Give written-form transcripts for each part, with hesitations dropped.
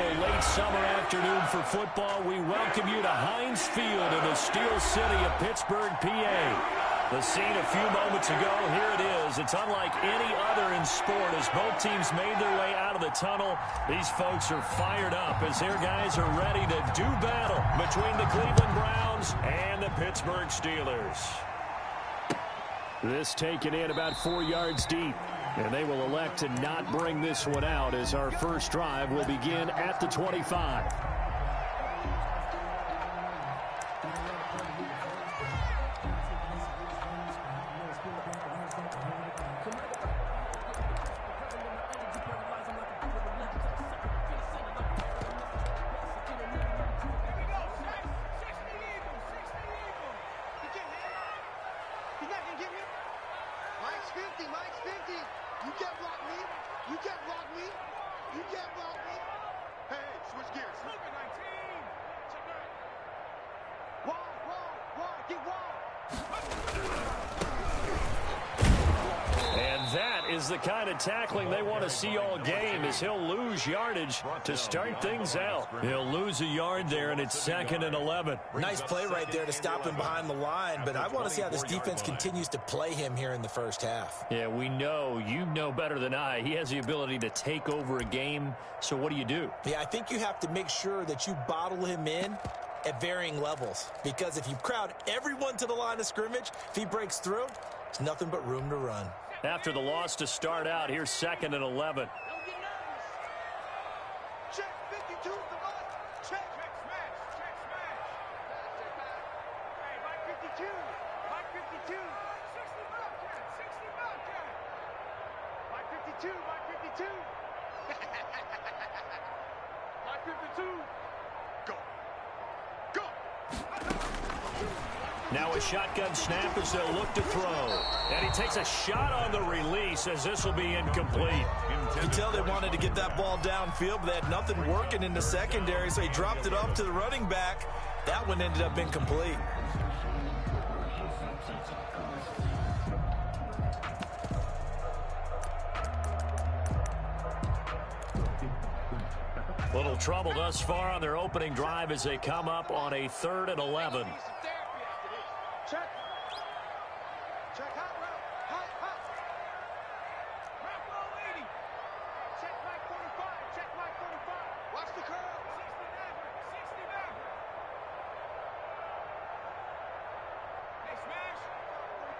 beautiful late summer afternoon for football. We welcome you to Heinz Field in the Steel City of Pittsburgh, PA. The scene a few moments ago, here it is. It's unlike any other in sport as both teams made their way out of the tunnel. These folks are fired up as their guys are ready to do battle between the Cleveland Browns and the Pittsburgh Steelers. This taken in about 4 yards deep. And they will elect to not bring this one out as our first drive will begin at the 25. The kind of tackling they want to see all game as he'll lose yardage to start things out. He'll lose a yard there, and it's 2nd and 11. Nice play right there to stop him behind the line, but I want to see how this defense continues to play him here in the first half. Yeah, we know. You know better than I. He has the ability to take over a game, so what do you do? Yeah, I think you have to make sure that you bottle him in at varying levels, because if you crowd everyone to the line of scrimmage, if he breaks through, it's nothing but room to run. After the loss to start out, here's 2nd and 11. Check 52 the ball. Check smash. Check smash. Hey, Mike 52. Mike 52. 60 Bobcat. 60 Bobcat. Mike 52. Mike 52. Mike 52. Go. Go. Now a shotgun snap as they'll look to throw. And he takes a shot on the release as this will be incomplete. You can tell they wanted to get that ball downfield, but they had nothing working in the secondary, so he dropped it off to the running back. That one ended up incomplete. Little trouble thus far on their opening drive as they come up on a 3rd and 11. Check. Check hot route. Hot. Route roll 80. Check Mike 45. Check Mike 45. Watch the curve. 60 Maverick. Hey, smash.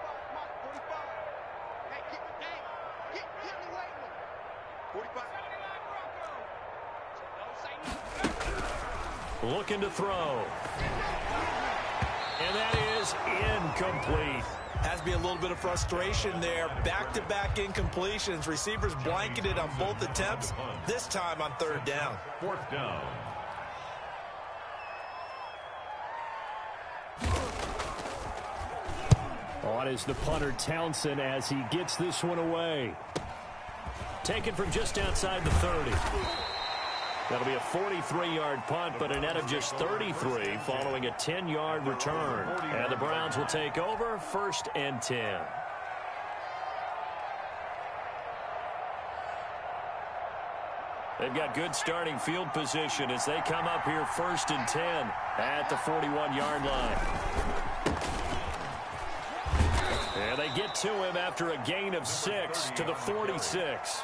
45. Mike 45. Hey, get me waiting. 45. 79 Bronco. Don't say nothing. Looking to throw. And that is incomplete. Has to be a little bit of frustration there. Back-to-back incompletions. Receivers blanketed on both attempts. This time on 3rd down. 4th down. On is the punter Townsend as he gets this one away. Taken from just outside the 30. That'll be a 43-yard punt, but a net of just 33 following a 10-yard return. And the Browns will take over 1st and 10. They've got good starting field position as they come up here 1st and 10 at the 41-yard line. And they get to him after a gain of 6 to the 46.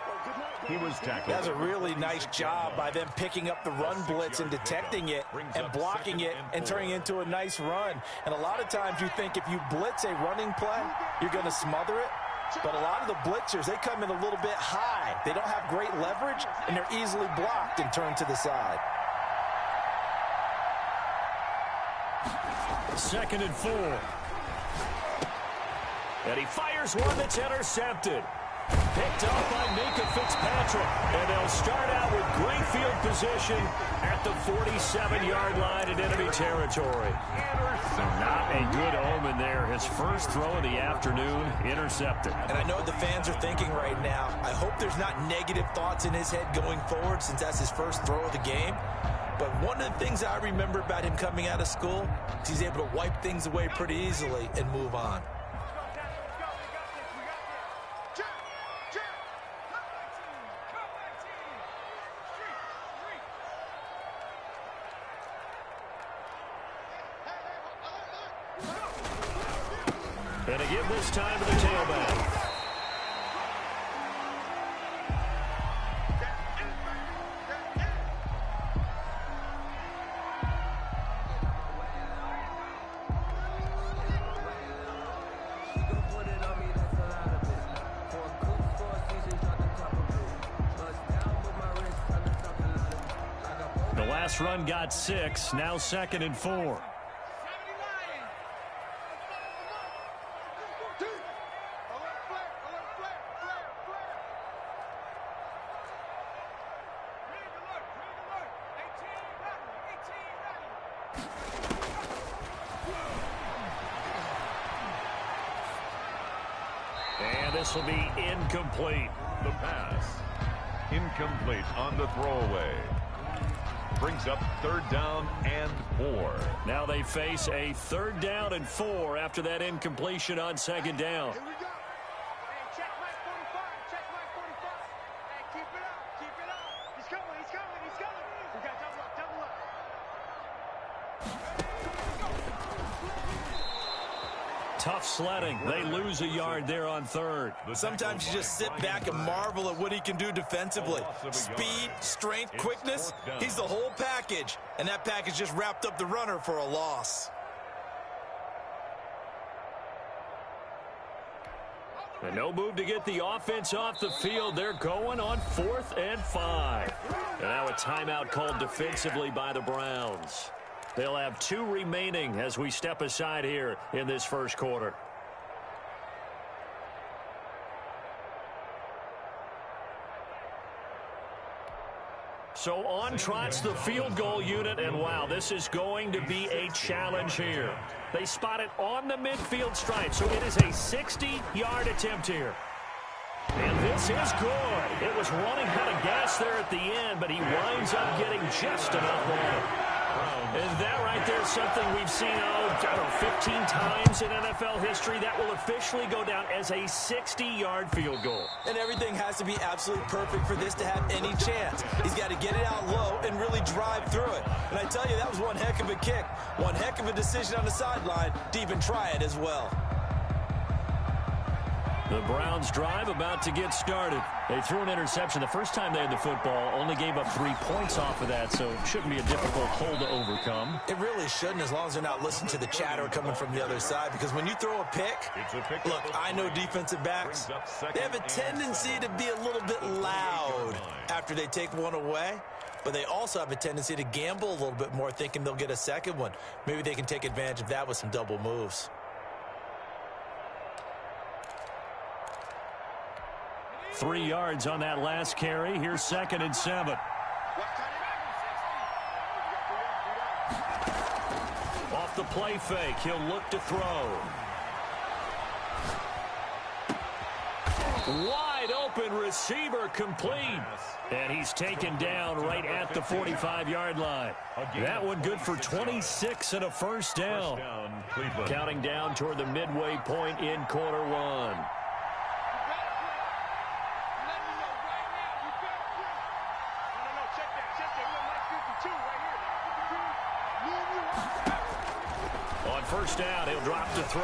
He was tackled. That's a really nice job by them picking up the run blitz and detecting it and blocking it and turning it into a nice run. And a lot of times you think if you blitz a running play, you're going to smother it. But a lot of the blitzers, they come in a little bit high. They don't have great leverage, and they're easily blocked and turned to the side. 2nd and 4. And he fires one that's intercepted. Picked up by Minka Fitzpatrick. And they'll start out with great field position at the 47-yard line in enemy territory. Not a good omen there. His first throw of the afternoon intercepted. And I know what the fans are thinking right now. I hope there's not negative thoughts in his head going forward since that's his first throw of the game. But one of the things I remember about him coming out of school is he's able to wipe things away pretty easily and move on. And a give this time to the tailback. The last run got 6, now 2nd and 4. And this will be incomplete. The pass. Incomplete on the throwaway. Brings up 3rd down and 4. Now they face a 3rd down and 4 after that incompletion on 2nd down. Here we go. Hey, check my 45. Check my 45. Hey, keep it up. Keep it up. He's coming. He's coming. He's coming. We got double up. Double up. Tough sledding. They lose a yard there on 3rd. Sometimes you just sit back and marvel at what he can do defensively. Speed, strength, quickness. He's the whole package. And that package just wrapped up the runner for a loss. And no move to get the offense off the field. They're going on 4th and 5. And now a timeout called defensively by the Browns. They'll have 2 remaining as we step aside here in this first quarter. So on trots the field goal unit, and wow, this is going to be a challenge here. They spot it on the midfield stripe, so it is a 60-yard attempt here. And this is good. It was running out of gas there at the end, but he winds up getting just enough on it. And that right there is something we've seen, I don't know, 15 times in NFL history. That will officially go down as a 60-yard field goal. And everything has to be absolutely perfect for this to have any chance. He's got to get it out low and really drive through it. And I tell you, that was one heck of a kick. One heck of a decision on the sideline to even try it as well. The Browns drive about to get started. They threw an interception the first time they had the football, only gave up 3 points off of that, so it shouldn't be a difficult hole to overcome. It really shouldn't, as long as they're not listening to the chatter coming from the other side, because when you throw a pick, look, I know defensive backs, they have a tendency to be a little bit loud after they take one away, but they also have a tendency to gamble a little bit more, thinking they'll get a second one. Maybe they can take advantage of that with some double moves. 3 yards on that last carry. Here's 2nd and 7. Off the play fake, he'll look to throw. Wide open receiver, complete. And he's taken down right at the 45-yard line. That one good for 26 and a first down. Counting down toward the midway point in quarter 1. On first down, he'll drop to throw.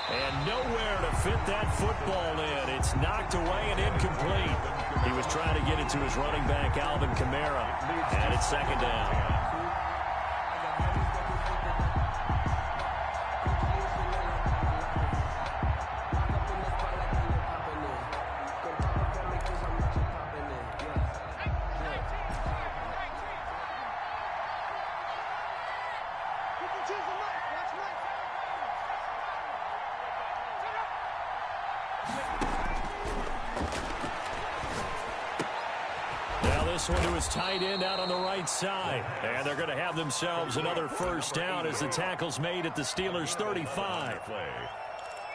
And nowhere to fit that football in. It's knocked away and incomplete. He was trying to get it to his running back, Alvin Kamara. And it's 2nd down. This one to his tight end out on the right side. And they're going to have themselves another first down as the tackle's made at the Steelers' 35.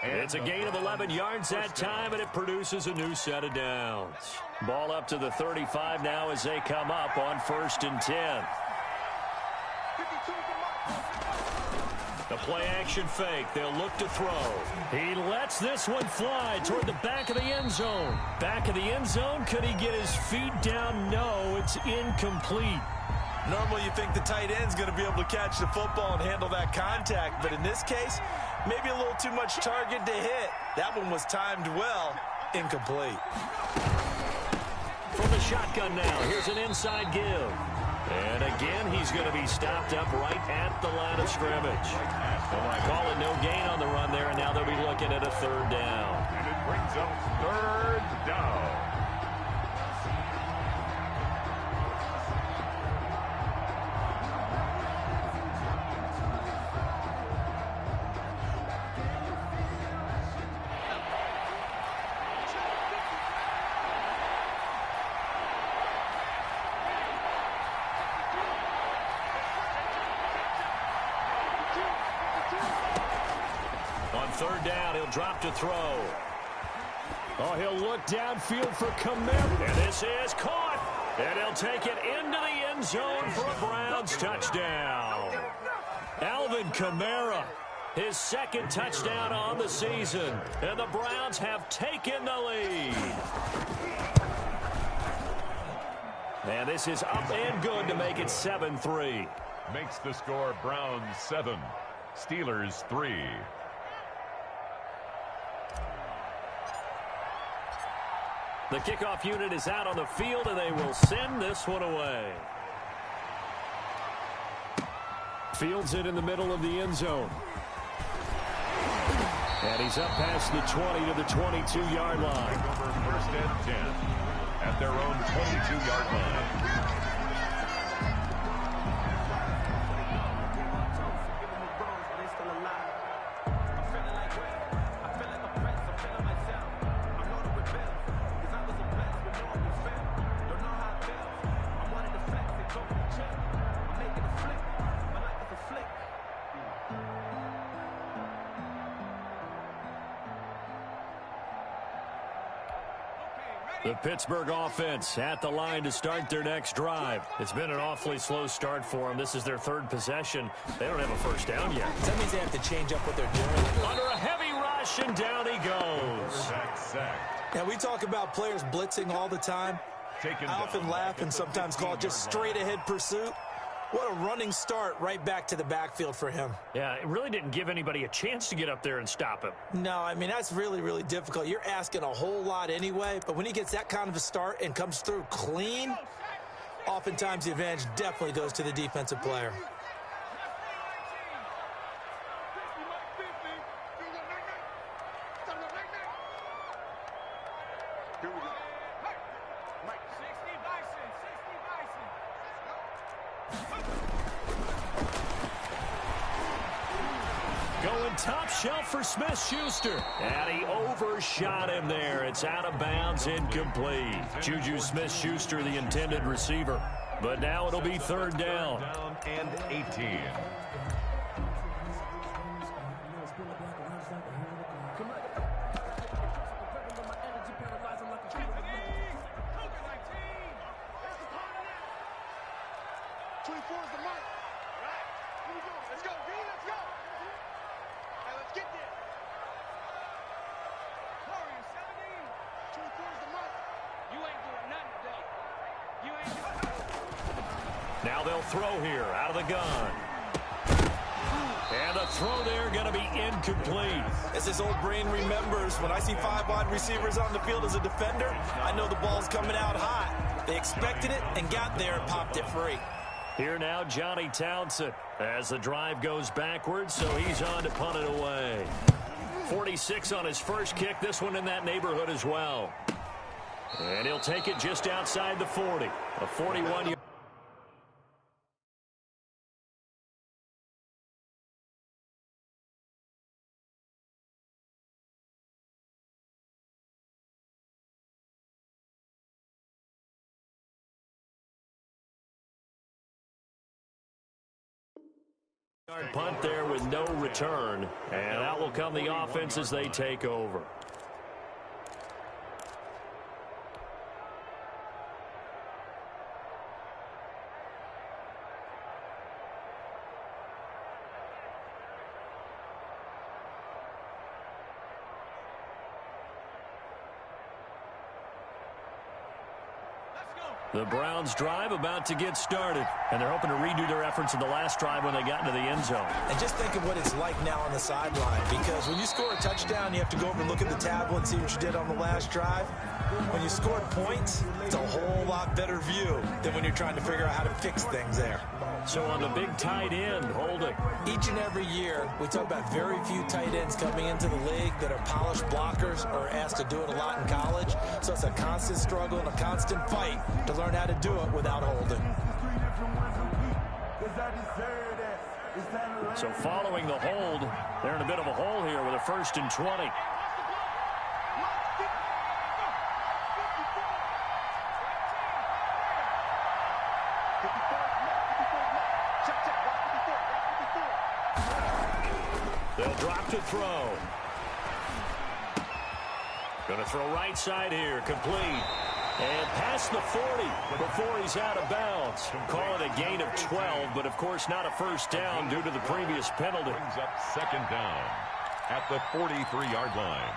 It's a gain of 11 yards that time, and it produces a new set of downs. Ball up to the 35 now as they come up on 1st and 10. The play-action fake. They'll look to throw. He lets this one fly toward the back of the end zone. Back of the end zone. Could he get his feet down? No, it's incomplete. Normally you think the tight end's going to be able to catch the football and handle that contact, but in this case, maybe a little too much target to hit. That one was timed well, incomplete. From the shotgun now, here's an inside give. And again, he's going to be stopped up right at the line of scrimmage. Call it no gain on the run there, and now they'll be looking at a third down. And it brings up third down. Third down, he'll drop to throw. Oh, he'll look downfield for Kamara. And this is caught. And he'll take it into the end zone for a Browns touchdown. Alvin Kamara, his second touchdown on the season. And the Browns have taken the lead. And this is up and good to make it 7-3. Makes the score Browns 7, Steelers 3. The kickoff unit is out on the field, and they will send this one away. Fields it in the middle of the end zone. And he's up past the 20 to the 22-yard line. Over first and 10 at their own 22-yard line. The Pittsburgh offense at the line to start their next drive. It's been an awfully slow start for them. This is their third possession. They don't have a first down yet. That means they have to change up what they're doing. Under a heavy rush, and down he goes. Now, we talk about players blitzing all the time. I often laugh and sometimes call it just straight-ahead pursuit. What a running start right back to the backfield for him. Yeah, it really didn't give anybody a chance to get up there and stop him. No, I mean, that's really, really difficult. You're asking a whole lot anyway, but when he gets that kind of a start and comes through clean, oftentimes the advantage definitely goes to the defensive player. Going top shelf for Smith-Schuster. And he overshot him there. It's out of bounds, incomplete. Juju Smith-Schuster, the intended receiver. But now it'll be third down. Down and 18. Now they'll throw here out of the gun. And the throw there going to be incomplete. As his old brain remembers, when I see 5 wide receivers on the field as a defender, I know the ball's coming out hot. They expected it and got there and popped it free. Here now, Johnny Townsend, as the drive goes backwards, so he's on to punt it away. 46 on his first kick, this one in that neighborhood as well. And he'll take it just outside the 40. A 41-yard. Punt there with no return, and out will come the offense as they take over. The Browns drive about to get started, and they're hoping to redo their efforts in the last drive when they got into the end zone. And just think of what it's like now on the sideline, because when you score a touchdown, you have to go over and look at the tablet and see what you did on the last drive. When you scored points, it's a whole lot better view than when you're trying to figure out how to fix things there. So on the big tight end, holding. Each and every year, we talk about very few tight ends coming into the league that are polished blockers or asked to do it a lot in college. So it's a constant struggle and a constant fight to learn how to do it without holding. So following the hold, they're in a bit of a hole here with a 1st and 20. They'll drop to throw. Going to throw right side here, complete. And past the 40 before he's out of bounds. Call it a gain of 12, but of course not a first down due to the previous penalty. Brings up 2nd down at the 43-yard line.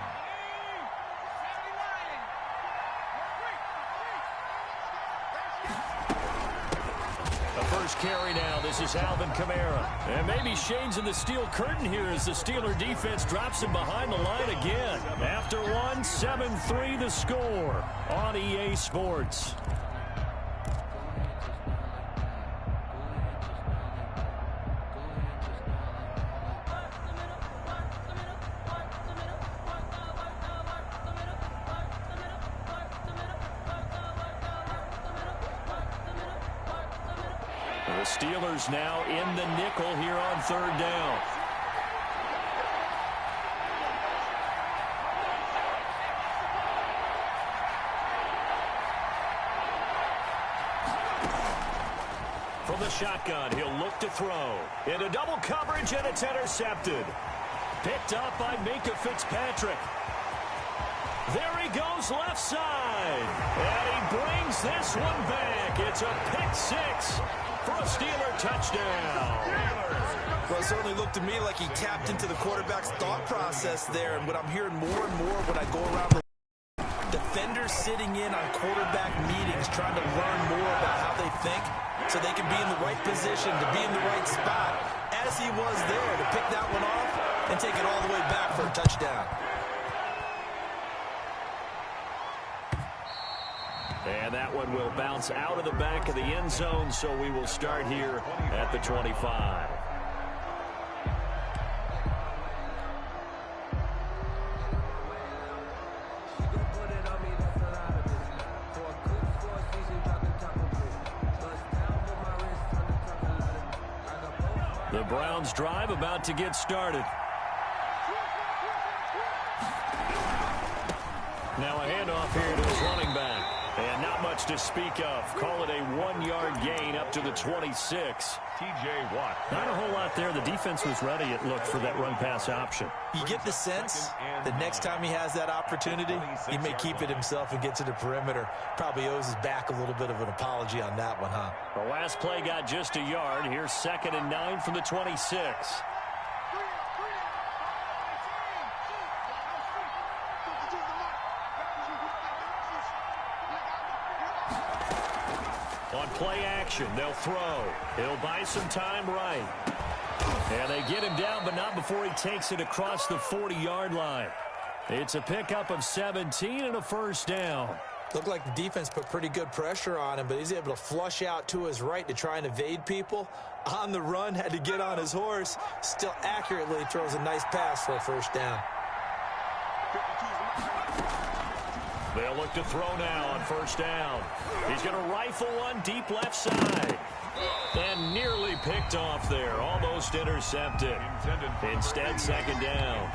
First carry now. This is Alvin Kamara. And maybe Shane's in the steel curtain here as the Steeler defense drops him behind the line again. After one, 7-3 the score on EA Sports. The Steelers now in the nickel here on 3rd down. From the shotgun, he'll look to throw. Into double coverage, and it's intercepted. Picked up by Minkah Fitzpatrick. There he goes left side. And he brings this one back. It's a pick 6 for a Steeler touchdown. Well, it certainly looked to me like he tapped into the quarterback's thought process there. And what I'm hearing more and more when I go around the defenders sitting in on quarterback meetings trying to learn more about how they think so they can be in the right position, to be in the right spot, as he was there, to pick that one off and take it all the way back for a touchdown. And that one will bounce out of the back of the end zone, so we will start here at the 25. The Browns drive about to get started. Now a handoff here to his running back. And not much to speak of. Call it a 1-yard gain up to the 26. T.J. Watt. Not a whole lot there. The defense was ready, it looked, for that run-pass option. You get the sense that next time he has that opportunity, he may keep it himself and get to the perimeter. Probably owes his back a little bit of an apology on that one, huh? The last play got just a yard. Here's 2nd and 9 from the 26. On play action, they'll throw. He'll buy some time right. And they get him down, but not before he takes it across the 40-yard line. It's a pickup of 17 and a first down. Looked like the defense put pretty good pressure on him, but he's able to flush out to his right to try and evade people. On the run, had to get on his horse. Still accurately throws a nice pass for a first down. They'll look to throw now on first down. He's going to rifle one deep left side. And nearly picked off there. Almost intercepted. Instead, 2nd down.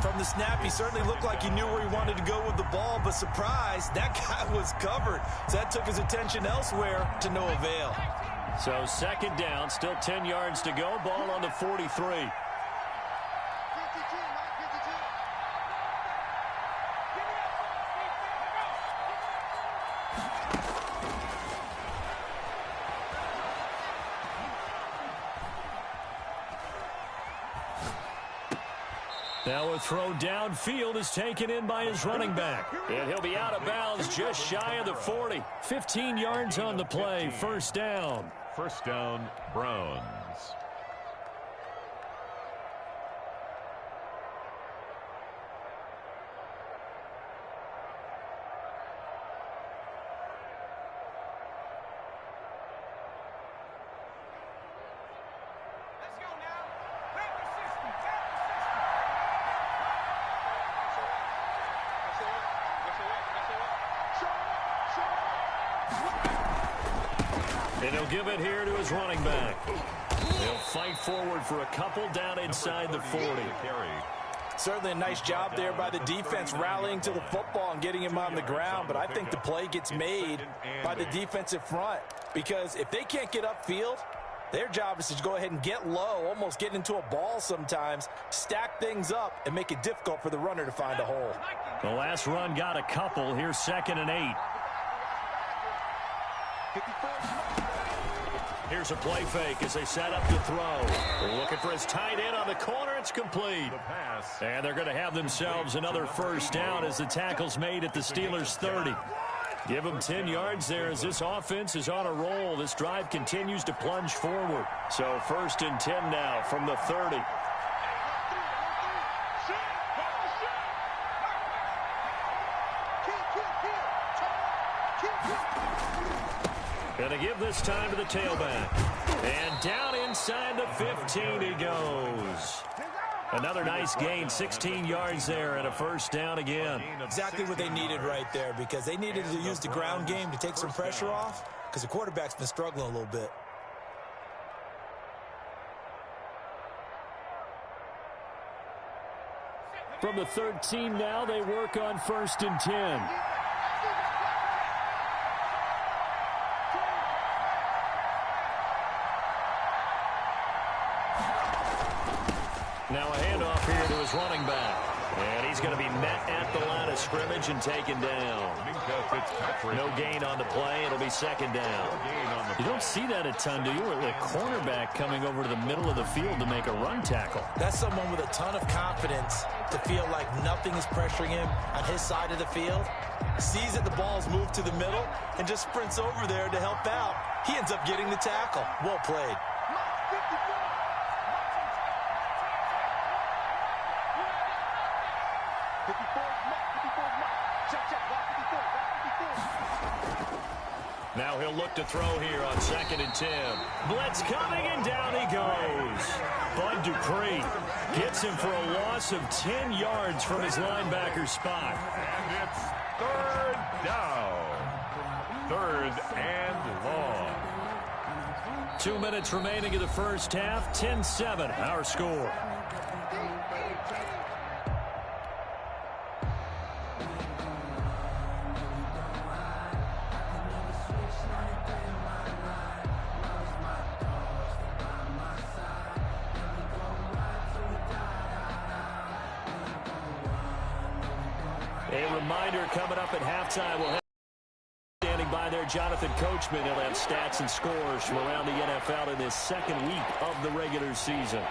From the snap, he certainly looked like he knew where he wanted to go with the ball, but surprise, that guy was covered. So that took his attention elsewhere to no avail. So 2nd down, still 10 yards to go. Ball on the 43. Now a throw downfield is taken in by his running back. And he'll be out of bounds just shy of the 40. 15 yards on the play. First down. First down, Browns. And he'll give it here to his running back. He'll fight forward for a couple down inside the 40. Certainly a nice job there by the defense rallying to the football and getting him on the ground, but I think the play gets made by the defensive front because if they can't get upfield, their job is to go ahead and get low, almost get into a ball sometimes, stack things up, and make it difficult for the runner to find a hole. The last run got a couple. Here's 2nd and 8. Here's a play fake as they set up to throw. They're looking for his tight end on the corner. It's complete. And they're going to have themselves another first down as the tackle's made at the Steelers' 30. Give them 10 yards there as this offense is on a roll. This drive continues to plunge forward. So 1st and 10 now from the 30. Going to give this time to the tailback. And down inside the 15 he goes. Another nice gain, 16 yards there and a first down again. Exactly what they needed right there because they needed to use the ground game to take some pressure off because the quarterback's been struggling a little bit. From the 13 now, they work on 1st and 10. Now a handoff here to his running back. And he's going to be met at the line of scrimmage and taken down. No gain on the play. It'll be 2nd down. You don't see that a ton, do you? Or the cornerback coming over to the middle of the field to make a run tackle. That's someone with a ton of confidence to feel like nothing is pressuring him on his side of the field. Sees that the ball's moved to the middle and just sprints over there to help out. He ends up getting the tackle. Well played. Now he'll look to throw here on 2nd and 10. Blitz coming, and down he goes. Bud Dupree gets him for a loss of 10 yards from his linebacker spot. And it's 3rd down. 3rd and long. 2 minutes remaining in the first half. 10-7, our score. A reminder coming up at halftime. We'll have standing by there, Jonathan Coachman. He'll have stats and scores from around the NFL in this 2nd week of the regular season.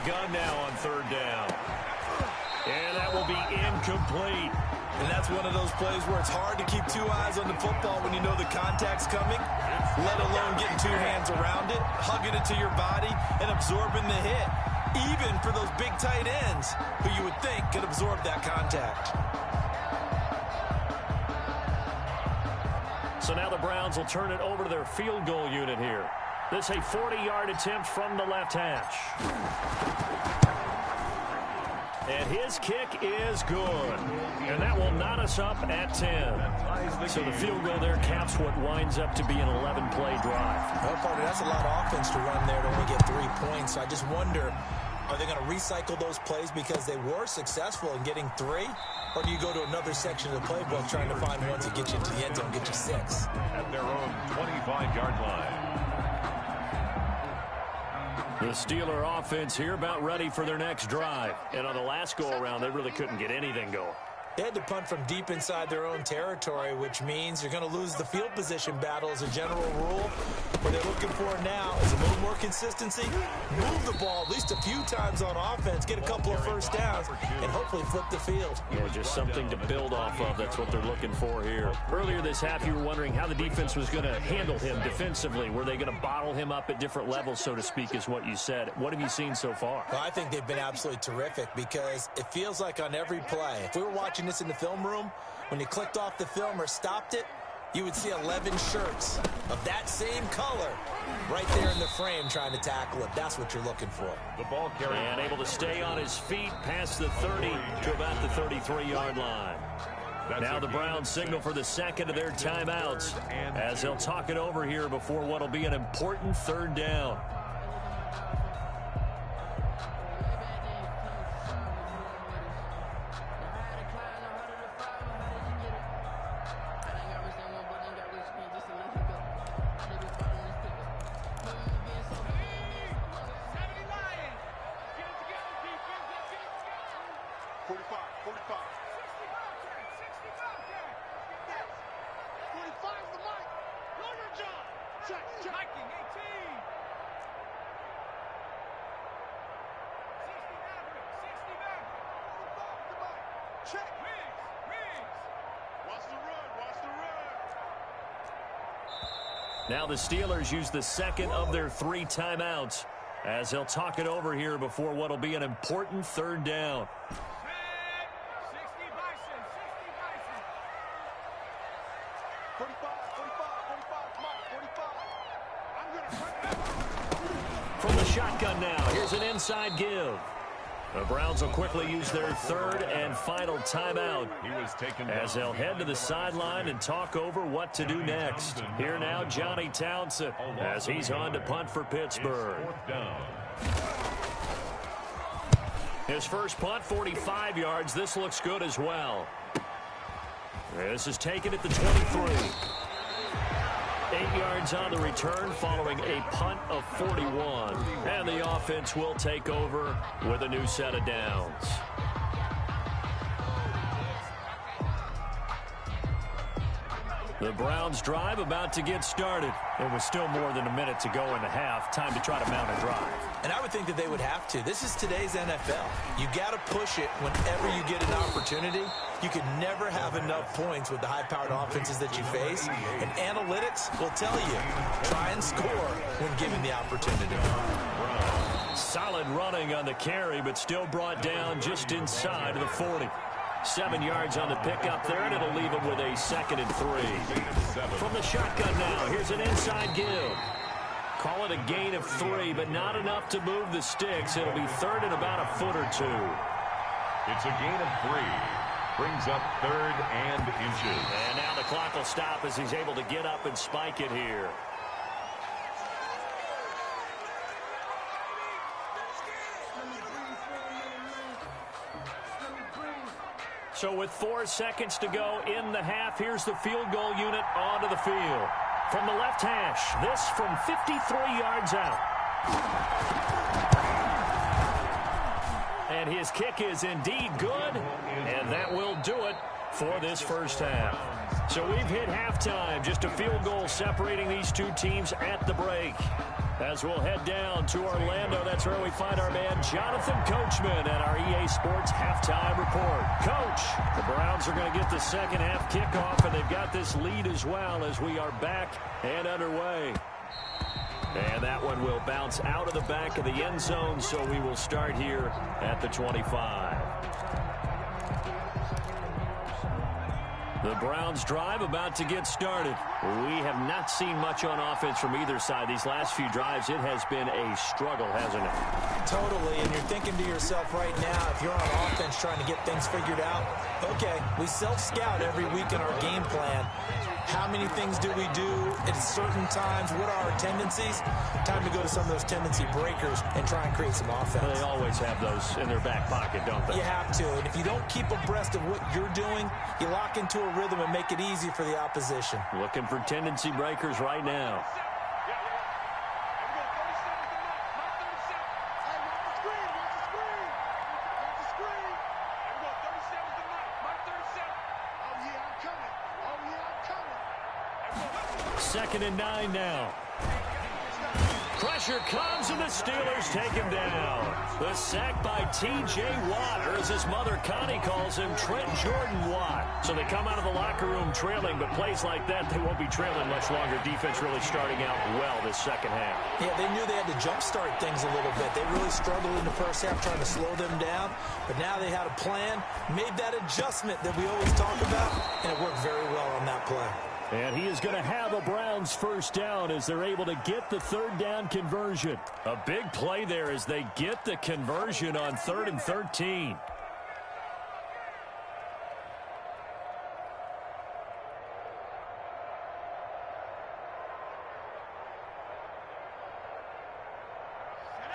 Gun now on 3rd down. And that will be incomplete. And that's one of those plays where it's hard to keep 2 eyes on the football when you know the contact's coming, let alone getting 2 hands around it, hugging it to your body, and absorbing the hit, even for those big tight ends who you would think could absorb that contact. So now the Browns will turn it over to their field goal unit here. This is a 40-yard attempt from the left hash. And his kick is good. And that will knot us up at 10. So the field goal there caps what winds up to be an 11-play drive. Well, partner, that's a lot of offense to run there to only get 3 points. I just wonder, are they going to recycle those plays because they were successful in getting 3? Or do you go to another section of the playbook trying to find ones that get you into the end zone, get you 6? At their own 25-yard line. The Steeler offense here about ready for their next drive. And on the last go-around, they really couldn't get anything going. They had to punt from deep inside their own territory, which means you're going to lose the field position battle as a general rule. What they're looking for now is a little more consistency, move the ball at least a few times on offense, get a couple of first downs, and hopefully flip the field. Yeah, just something to build off of. That's what they're looking for here. Earlier this half, you were wondering how the defense was going to handle him defensively. Were they going to bottle him up at different levels, so to speak, is what you said. What have you seen so far? Well, I think they've been absolutely terrific because it feels like on every play, if we were watching this in the film room, when you clicked off the film or stopped it, you would see 11 shirts of that same color right there in the frame trying to tackle it. That's what you're looking for. The ball carrier. And able to stay on his feet past the 30 to about the 33-yard line. Now the Browns signal for the second of their timeouts as they'll talk it over here before what will be an important third down. Now the Steelers use the second of their 3 timeouts as they'll talk it over here before what will be an important third down. From the shotgun now, here's an inside give. The Browns will quickly use their third and final timeout as they'll head to the sideline and talk over what to do next. Here now, Johnny Townsend as he's on to punt for Pittsburgh. His first punt, 45 yards. This looks good as well. This is taken at the 23. 8 yards on the return following a punt of 41. And the offense will take over with a new set of downs. The Browns drive about to get started. It was still more than a minute to go in the half. Time to try to mount a drive. And I would think that they would have to. This is today's NFL. You got to push it whenever you get an opportunity. You can never have enough points with the high-powered offenses that you face. And analytics will tell you, try and score when given the opportunity. Solid running on the carry, but still brought down just inside of the 40. 7 yards on the pickup there, and it'll leave him with a 2nd and 3. From the shotgun now, here's an inside give. Call it a gain of 3, but not enough to move the sticks. It'll be third and about a foot or 2. It's a gain of 3. Brings up 3rd and inches. And now the clock will stop as he's able to get up and spike it here. So with 4 seconds to go in the half, here's the field goal unit onto the field. From the left hash, this from 53 yards out. And his kick is indeed good, and that will do it for this first half. So we've hit halftime, just a field goal separating these two teams at the break. As we'll head down to Orlando, that's where we find our man Jonathan Coachman at our EA Sports Halftime Report. Coach, the Browns are going to get the second half kickoff, and they've got this lead as well as we are back and underway. And that one will bounce out of the back of the end zone, so we will start here at the 25. The Browns drive about to get started. We have not seen much on offense from either side. These last few drives, it has been a struggle, hasn't it? Totally, and you're thinking to yourself right now, if you're on offense trying to get things figured out, okay, we self-scout every week in our game plan. How many things do we do at certain times? What are our tendencies? Time to go to some of those tendency breakers and try and create some offense. They always have those in their back pocket, don't they? You have to, and if you don't keep abreast of what you're doing, you lock into a rhythm and make it easy for the opposition. Looking for tendency breakers right now. 2nd and 9 now. Pressure comes, and the Steelers take him down. The sack by T.J. Watt, or as his mother Connie calls him, Trent Jordan Watt. So they come out of the locker room trailing, but plays like that, they won't be trailing much longer. Defense really starting out well this second half. Yeah, they knew they had to jumpstart things a little bit. They really struggled in the first half trying to slow them down, but now they had a plan, made that adjustment that we always talk about, and it worked very well on that play. And he is going to have a Browns first down as they're able to get the third down conversion. A big play there as they get the conversion on 3rd and 13.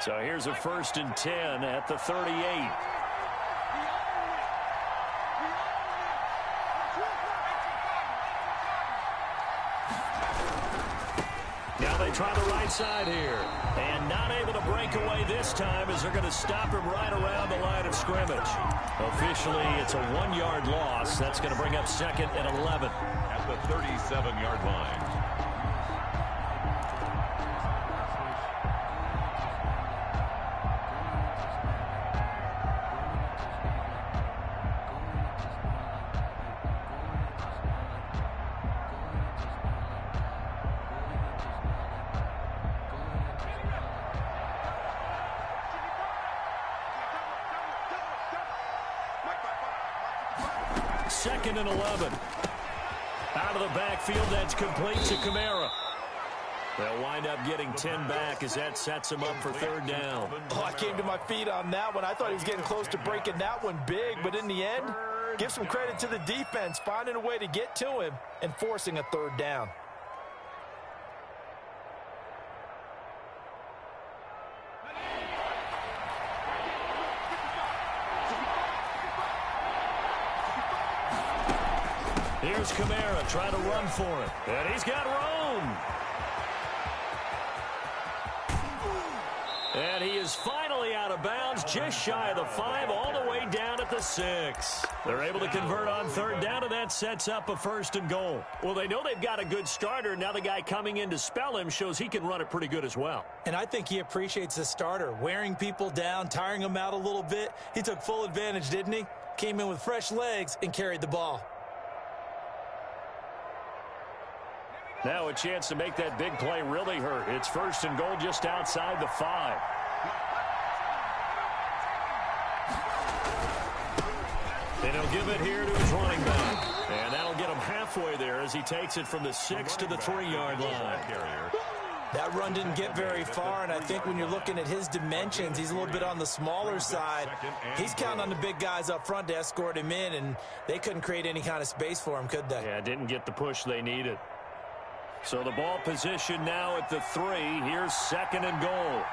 So here's a 1st and 10 at the 38. Now they try the right side here. And not able to break away this time as they're going to stop him right around the line of scrimmage. Officially, it's a 1-yard loss. That's going to bring up 2nd and 11. At the 37-yard line. Second and 11. Out of the backfield, that's complete to Kamara. They'll wind up getting 10 back as that sets him up for 3rd down. Oh, I came to my feet on that one. I thought he was getting close to breaking that one big, but in the end, give some credit to the defense, finding a way to get to him and forcing a 3rd down. Here's Kamara trying to run for it. And he's got room. And he is finally out of bounds, just shy of the 5, all the way down at the 6. They're able to convert on 3rd down, and that sets up a 1st and goal. Well, they know they've got a good starter. Now the guy coming in to spell him shows he can run it pretty good as well. And I think he appreciates the starter, wearing people down, tiring them out a little bit. He took full advantage, didn't he? Came in with fresh legs and carried the ball. Now a chance to make that big play really hurt. It's 1st and goal just outside the 5. And he'll give it here to his running back. And that'll get him halfway there as he takes it from the 6 to the 3-yard line. That run didn't get very far, and I think when you're looking at his dimensions, he's a little bit on the smaller side. He's counting on the big guys up front to escort him in, and they couldn't create any kind of space for him, could they? Yeah, didn't get the push they needed. So the ball position now at the 3. Here's 2nd and goal.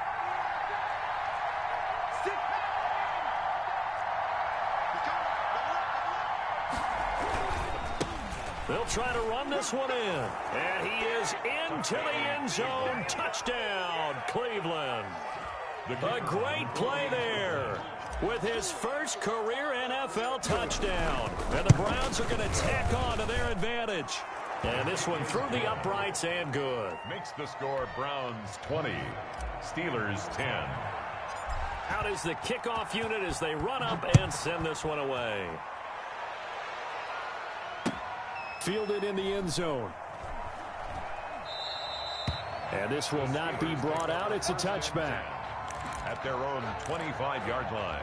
They'll try to run this one in. And he is into the end zone. Touchdown, Cleveland. A great play there with his first career NFL touchdown. And the Browns are going to tack on to their advantage. And this one through the uprights and good. Makes the score Browns 20, Steelers 10. Out is the kickoff unit as they run up and send this one away. Fielded in the end zone. And this will not be brought out. It's a touchback. At their own 25-yard line.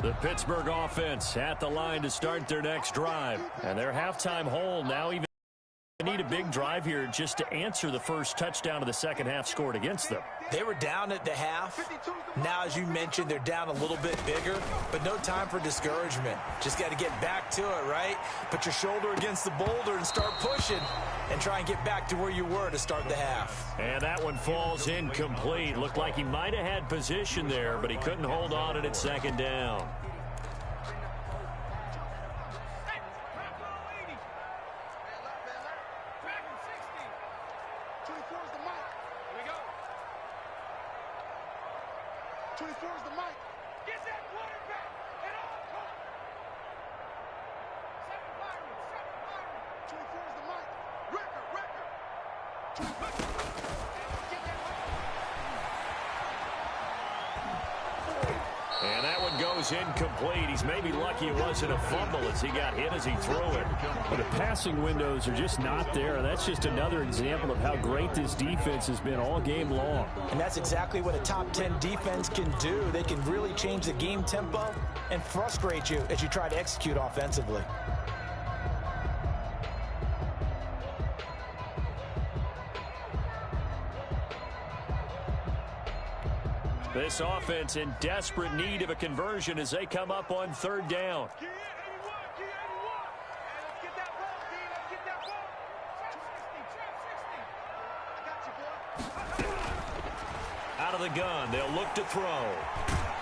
The Pittsburgh offense at the line to start their next drive. And their halftime hole now even Need a big drive here just to answer the first touchdown of the second half scored against them. They were down at the half. Now, as you mentioned, they're down a little bit bigger, but no time for discouragement. Just got to get back to it, right? Put your shoulder against the boulder and start pushing and try and get back to where you were to start the half. And that one falls incomplete. Looked like he might have had position there, but he couldn't hold on at second down. And that one goes incomplete. He's maybe lucky it wasn't a fumble as he got hit as he threw it. But the passing windows are just not there. That's just another example of how great this defense has been all game long. And that's exactly what a top 10 defense can do. They can really change the game tempo and frustrate you as you try to execute offensively. This offense in desperate need of a conversion as they come up on third down. Out of the gun, they'll look to throw.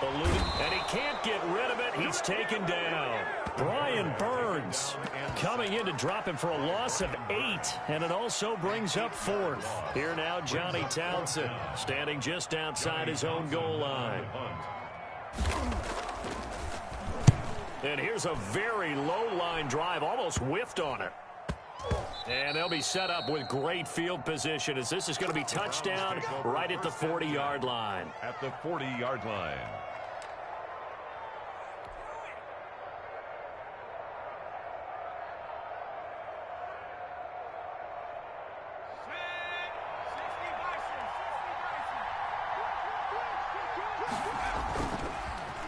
And he can't get rid of it. He's taken down. Brian Burns coming in to drop him for a loss of 8, and it also brings up 4th. Here now, Johnny Townsend standing just outside his own goal line. And here's a very low-line drive, almost whiffed on it. And they'll be set up with great field position as this is going to be touchdown right at the 40-yard line. At the 40-yard line.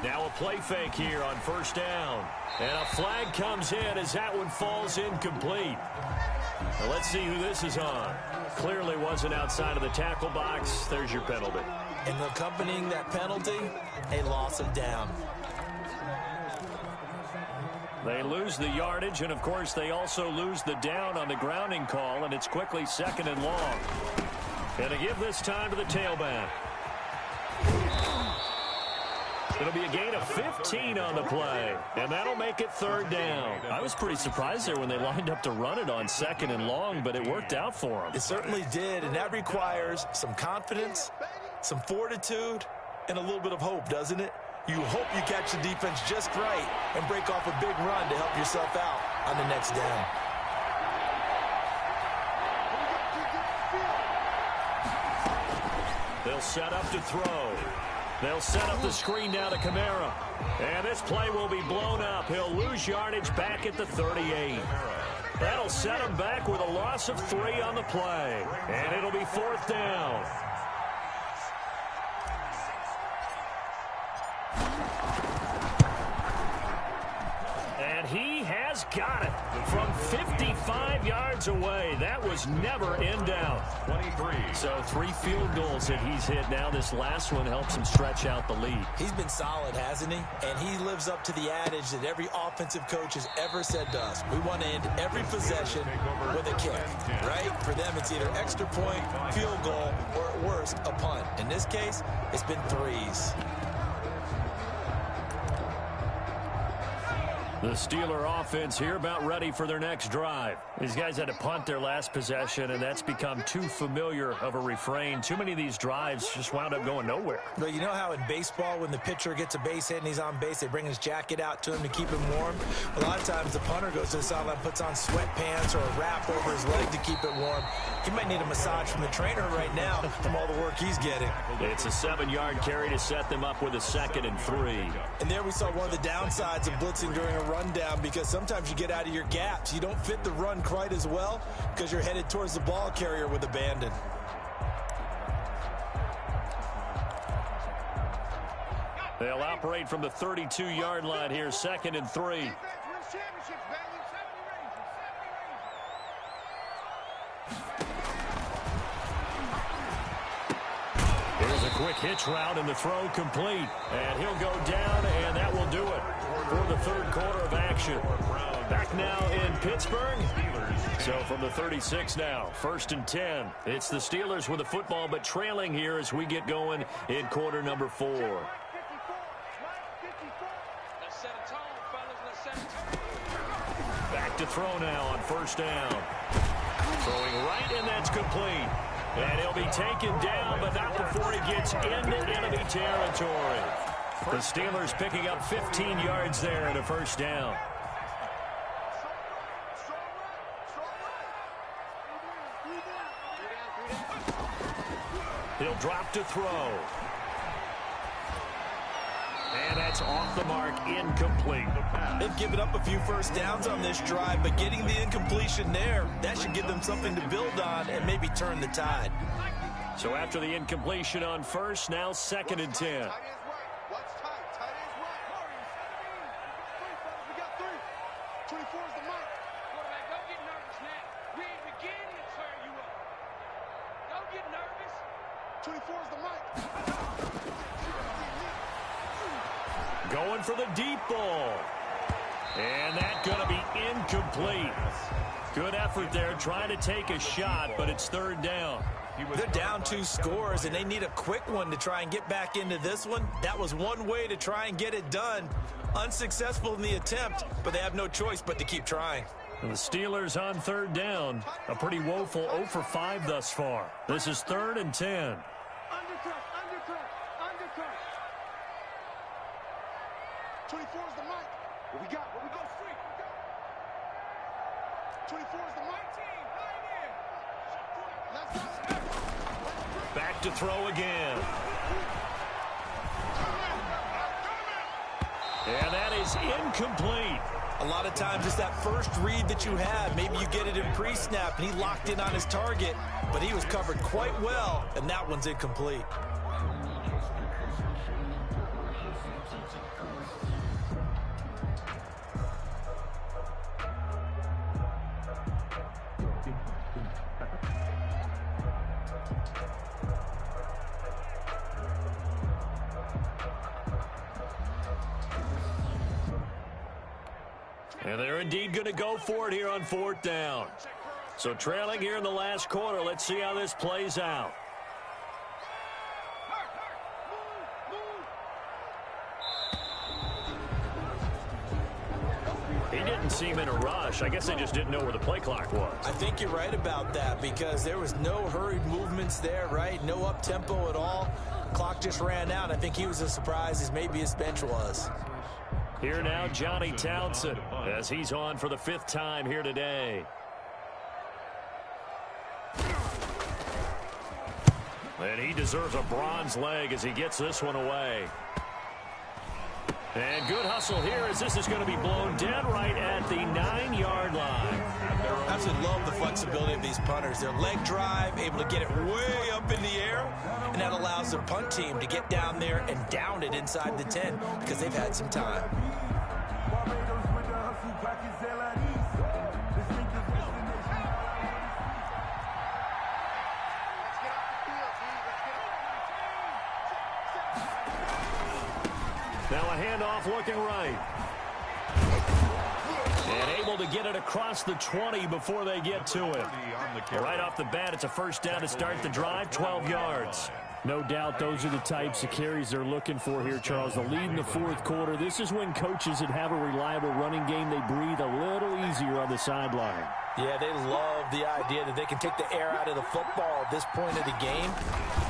Now a play fake here on first down. And a flag comes in as that one falls incomplete. Now let's see who this is on. Clearly wasn't outside of the tackle box. There's your penalty. And accompanying that penalty, a loss of down. They lose the yardage, and of course they also lose the down on the grounding call, and it's quickly 2nd and long. And to give this time to the tailback. It'll be a gain of 15 on the play, and that'll make it 3rd down. I was pretty surprised there when they lined up to run it on 2nd and long, but it worked out for them. It certainly did, and that requires some confidence, some fortitude, and a little bit of hope, doesn't it? You hope you catch the defense just right and break off a big run to help yourself out on the next down. They'll set up to throw. They'll set up the screen now to Kamara. And this play will be blown up. He'll lose yardage back at the 38. That'll set him back with a loss of 3 on the play. And it'll be 4th down. And he has got it from 55 yards away. That was never in doubt. 23. So 3 field goals that he's hit now. This last one helps him stretch out the lead. He's been solid, hasn't he? And he lives up to the adage that every offensive coach has ever said to us. We want to end every possession with a kick, right? For them, it's either extra point, field goal, or at worst, a punt. In this case, it's been 3s. The Steeler offense here about ready for their next drive. These guys had to punt their last possession, and that's become too familiar of a refrain. Too many of these drives just wound up going nowhere. But you know how in baseball, when the pitcher gets a base hit and he's on base, they bring his jacket out to him to keep him warm? A lot of times the punter goes to the sideline, puts on sweatpants or a wrap over his leg to keep it warm. He might need a massage from the trainer right now from all the work he's getting. It's a 7-yard carry to set them up with a 2nd and 3. And there we saw one of the downsides of blitzing during a rundown, because sometimes you get out of your gaps. You don't fit the run quite as well because you're headed towards the ball carrier with abandon. They'll operate from the 32-yard line here, 2nd and 3. quick hitch route and the throw complete. And he'll go down, and that will do it for the third quarter of action. Back now in Pittsburgh. So from the 36 now, 1st and 10. It's the Steelers with the football, but trailing here as we get going in quarter number 4. Back to throw now on 1st down. Throwing right, and that's complete. And he'll be taken down, but not before he gets into enemy territory. The Steelers picking up 15 yards there and a 1st down. He'll drop to throw. And that's off the mark, incomplete. They've given up a few 1st downs on this drive, but getting the incompletion there, that should give them something to build on and maybe turn the tide. So after the incompletion on 1st, now 2nd and 10. Going for the deep ball. And that's going to be incomplete. Good effort there trying to take a shot, but it's 3rd down. They're down 2 scores, and they need a quick one to try and get back into this one. That was one way to try and get it done. Unsuccessful in the attempt, but they have no choice but to keep trying. And the Steelers on 3rd down. A pretty woeful 0 for 5 thus far. This is 3rd and 10. Undercut. 24 is the mic. What we got? Street. 24 is the mic. Team, right in. Back to throw again. And that is incomplete. A lot of times it's that first read that you have. Maybe you get it in pre-snap, and he locked in on his target, but he was covered quite well, and that one's incomplete. And they're indeed going to go for it here on 4th down. So trailing here in the last quarter. Let's see how this plays out. He didn't seem in a rush. I guess they just didn't know where the play clock was. I think you're right about that because there was no hurried movements there, right? No up-tempo at all. Clock just ran out. I think he was as surprised as maybe his bench was. Here now, Johnny Townsend, as he's on for the 5th time here today. And he deserves a bronze leg as he gets this one away. And good hustle here as this is going to be blown dead right at the 9-yard line. I absolutely love the flexibility of these punters. Their leg drive, able to get it way up in the air, and that allows the punt team to get down there and down it inside the 10 because they've had some time. Now a handoff looking right. And able to get it across the 20 before they get to it. Right off the bat, it's a 1st down to start the drive, 12 yards. No doubt those are the types of carries they're looking for here, Charles. The lead in the 4th quarter. This is when coaches that have a reliable running game, they breathe a little easier on the sideline. Yeah, they love the idea that they can take the air out of the football at this point of the game.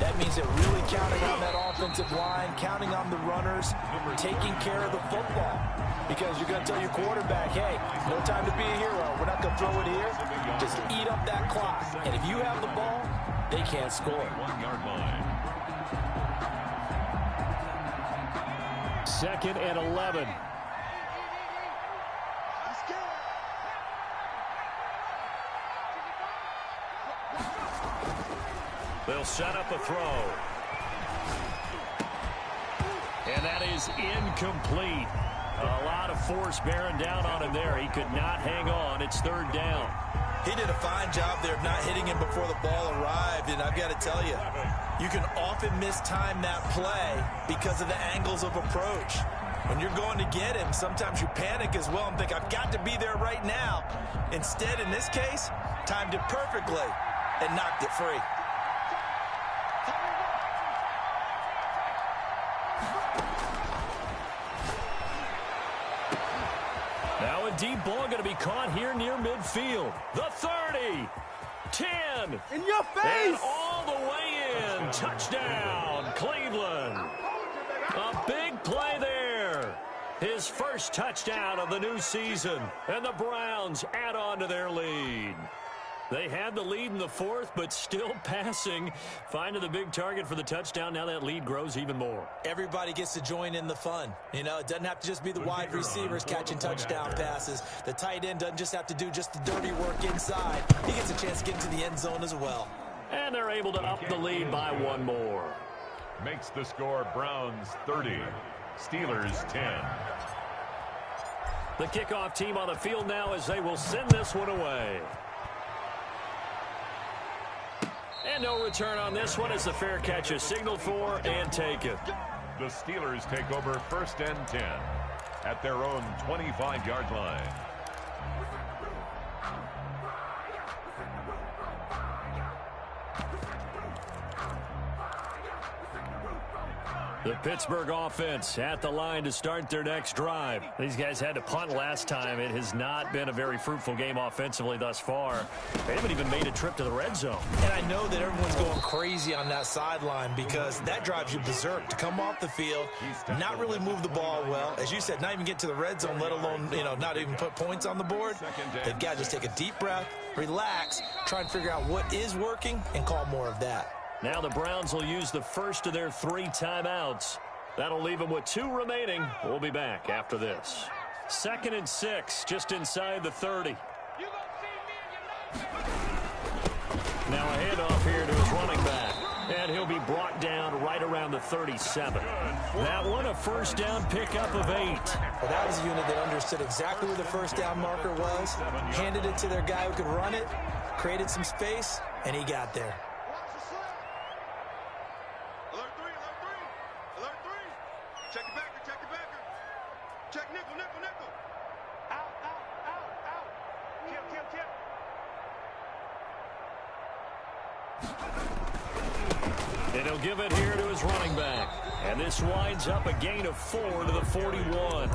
That means they're really counting on that offensive line, counting on the runners, taking care of the football. Because you're going to tell your quarterback, hey, no time to be a hero. We're not going to throw it here. Just eat up that clock. And if you have the ball, they can't score. 1-yard line. 2nd and 11. They'll set up a throw. And that is incomplete. A lot of force bearing down on him there. He could not hang on. It's third down. He did a fine job there of not hitting him before the ball arrived, and I've got to tell you, you can often mistime that play because of the angles of approach. When you're going to get him, sometimes you panic as well and think, I've got to be there right now. Instead, in this case, timed it perfectly and knocked it free. Now a deep ball going to be caught here near midfield. The 30, 10. In your face! And all the way in. Touchdown, Cleveland. A big play there. His first touchdown of the new season. And the Browns add on to their lead. They had the lead in the fourth, but still passing. Finding the big target for the touchdown. Now that lead grows even more. Everybody gets to join in the fun. You know, it doesn't have to just be the wide receivers catching touchdown passes. The tight end doesn't just have to do just the dirty work inside. He gets a chance to get into the end zone as well. And they're able to up the lead by one more. Makes the score Browns 30, Steelers 10. The kickoff team on the field now as they will send this one away. And no return on this one as the fair catch is signaled for and taken. The Steelers take over first and 10 at their own 25-yard line. The Pittsburgh offense at the line to start their next drive. These guys had to punt last time. It has not been a very fruitful game offensively thus far. They haven't even made a trip to the red zone. And I know that everyone's going crazy on that sideline because that drives you berserk to come off the field, not really move the ball well. As you said, not even get to the red zone, let alone, not even put points on the board. They've got to just take a deep breath, relax, try and figure out what is working and call more of that. Now the Browns will use the first of their 3 timeouts. That'll leave them with 2 remaining. We'll be back after this. 2nd and 6, just inside the 30. Now a handoff here to his running back. And he'll be brought down right around the 37. That one, a first down pickup of 8. Well, that was a unit that understood exactly where the first down marker was, handed it to their guy who could run it, created some space, and he got there. And he'll give it here to his running back. And this winds up a gain of 4 to the 41.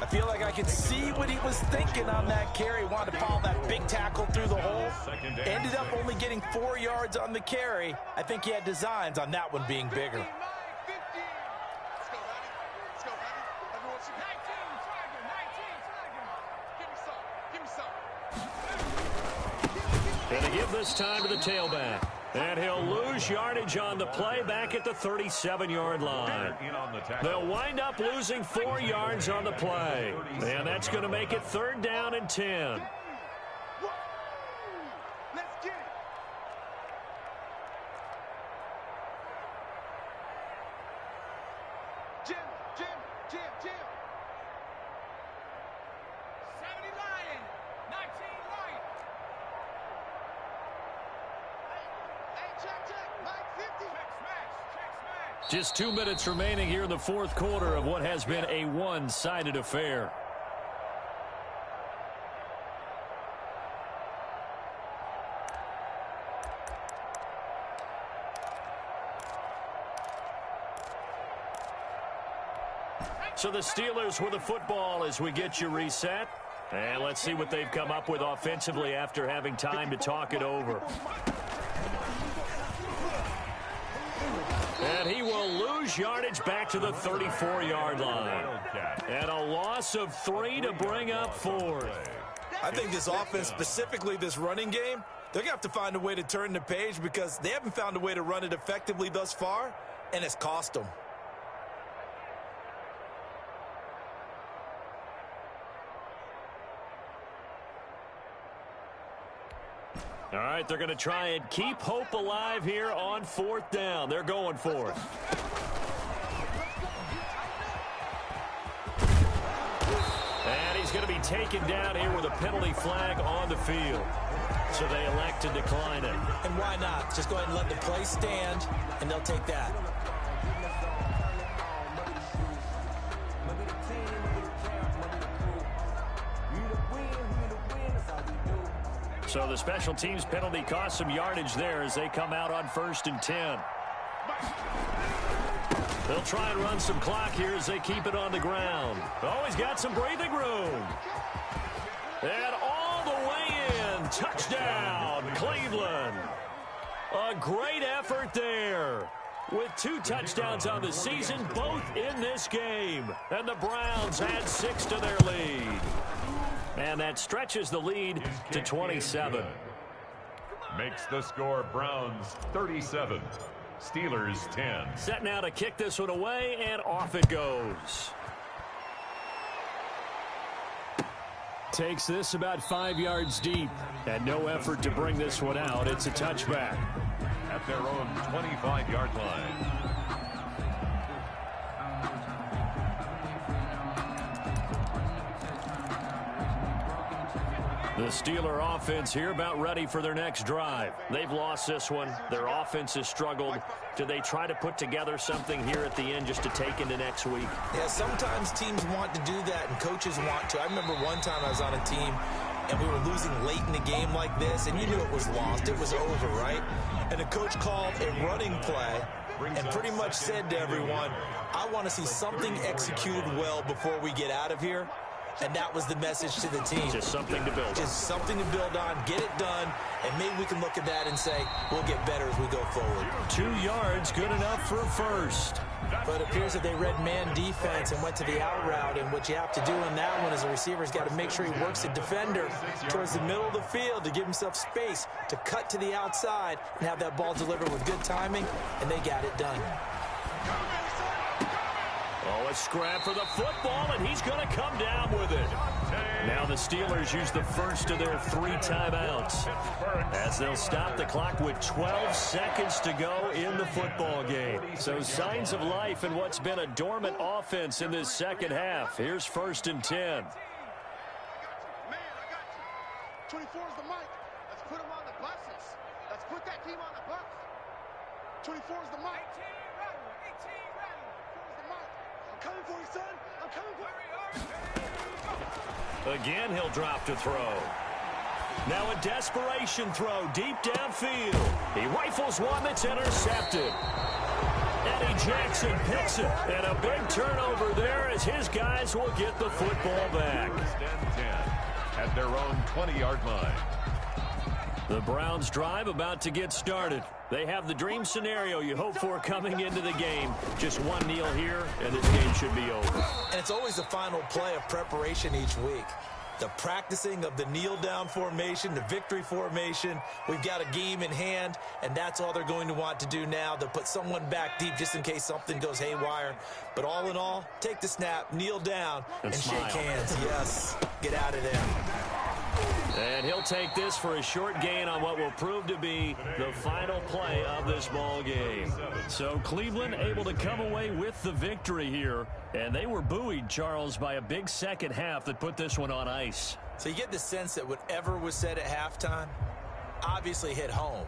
I feel like I could see what he was thinking on that carry. Wanted to follow that big tackle through the hole. Ended up only getting 4 yards on the carry. I think he had designs on that one being bigger. And they give this time to the tailback. And he'll lose yardage on the play back at the 37-yard line. They'll wind up losing 4 yards on the play. And that's going to make it 3rd down and 10. Let's get it. Jim. 70 Lion, 19 Lion. Check, Mike 50. Check smash. Just 2 minutes remaining here in the 4th quarter of what has been a one-sided affair. So the Steelers with the football as we get you reset. And let's see what they've come up with offensively after having time to talk it over. And he will lose yardage back to the 34-yard line. And a loss of 3 to bring up 4th. I think this offense, specifically this running game, they're going to have to find a way to turn the page because they haven't found a way to run it effectively thus far, and it's cost them. All right, they're going to try and keep hope alive here on 4th down. They're going for it. going to be taken down here with a penalty flag on the field. So they elect to decline it. And why not? Just go ahead and let the play stand, and they'll take that. So the special teams penalty cost some yardage there as they come out on 1st and 10. They'll try and run some clock here as they keep it on the ground. Oh, he's got some breathing room. And all the way in. Touchdown, Cleveland. A great effort there. With 2 touchdowns on the season, both in this game. And the Browns add 6 to their lead. And that stretches the lead to 27. Makes the score Browns 37, Steelers 10. Set now to kick this one away, and off it goes. Takes this about 5 yards deep. And no effort to bring this one out. It's a touchback. At their own 25-yard line. The Steeler offense here about ready for their next drive. They've lost this one. Their offense has struggled. Do they try to put together something here at the end just to take into next week? Yeah, sometimes teams want to do that and coaches want to. I remember one time I was on a team and we were losing late in the game like this, and you knew it was lost. It was over, right? And the coach called a running play and pretty much said to everyone, I want to see something executed well before we get out of here. And that was the message to the team. Just something to build on. Just something to build on, get it done, and maybe we can look at that and say, we'll get better as we go forward. 2 yards, good enough for a first. But it appears that they read man defense and went to the out route, and what you have to do in that one as a receiver's got to make sure he works the defender towards the middle of the field to give himself space to cut to the outside and have that ball delivered with good timing, and they got it done. Oh, a scrap for the football, and he's going to come down with it. Now the Steelers use the first of their 3 timeouts as they'll stop the clock with 12 seconds to go in the football game. So signs of life in what's been a dormant offense in this second half. Here's 1st and 10. Man, I got you. 24 is the mic. Let's put him on the buses. Let's put that team on the bus. 24 is the mic. 18 rattle. 18 rattle. 24 is the mic. I'm coming for you, son. I'm coming for you. Again, he'll drop to throw. Now a desperation throw deep downfield. He rifles one that's intercepted. Eddie Jackson picks it. And a big turnover there as his guys will get the football back. 10 at their own 20-yard line. The Browns drive about to get started. They have the dream scenario you hope for coming into the game. Just one kneel here, and this game should be over. And it's always the final play of preparation each week. The practicing of the kneel-down formation, the victory formation. We've got a game in hand, and that's all they're going to want to do now. They'll put someone back deep just in case something goes haywire. But all in all, take the snap, kneel down, and shake hands. Yes, get out of there. And he'll take this for a short gain on what will prove to be the final play of this ball game. So Cleveland able to come away with the victory here. And they were buoyed, Charles, by a big second half that put this one on ice. So you get the sense that whatever was said at halftime obviously hit home.